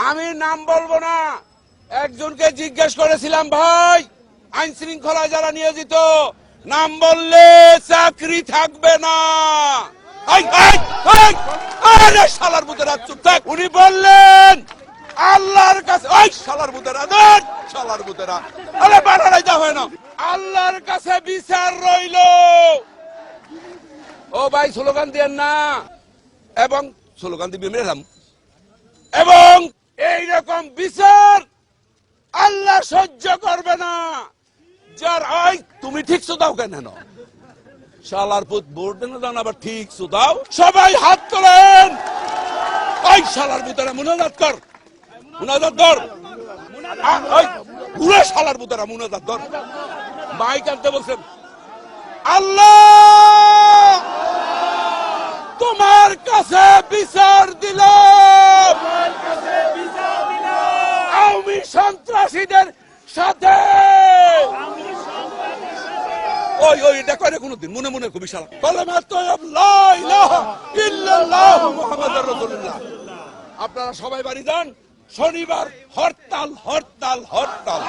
আমি নাম বলবো না, একজনকে জিজ্ঞেস করেছিলাম, ভাই আইন শৃঙ্খলায় যারা নিয়োজিত নাম বললে চাকরি থাকবে না। আরে শালার বুতেরা চুপ থাক। উনি বললেন আল্লাহর কাছে, ওই শালার বুতেরা দেন, শালার বুতেরা আরে বাড়াই দেওয়া হয় না, আল্লাহর কাছে বিচার রইল। ও ভাই স্লোগান দেন না, এবং স্লোগান দিবি মেরাম, এবং এইরকম বিচার আল্লাহ সহ্য করবে না। যার আই তুমি ঠিক দাও কেন শালার পুত ভোট না দাও, আবার ঠিক দাও। সবাই হাত তোলেন। ওই শালার পুতেরা মুনাজাত কর, মুনাজাত ধর, পুরো শালার পুতেরা মুনাজাত ধর। মাইক আনতে বলছেন, আল্লাহ তোমার কাছে বিচার দিলাম আওয়ামী সন্ত্রাসীদের সাথে। ওই ওই এটা করে কোনদিন মনে মনে খুবই শালা কালেমা তাইয়্যিব লা ইলাহা ইল্লাল্লাহ মুহাম্মাদুর রাসূলুল্লাহ। আপনারা সবাই বাড়ি যান, শনিবার হরতাল হরতাল হরতাল।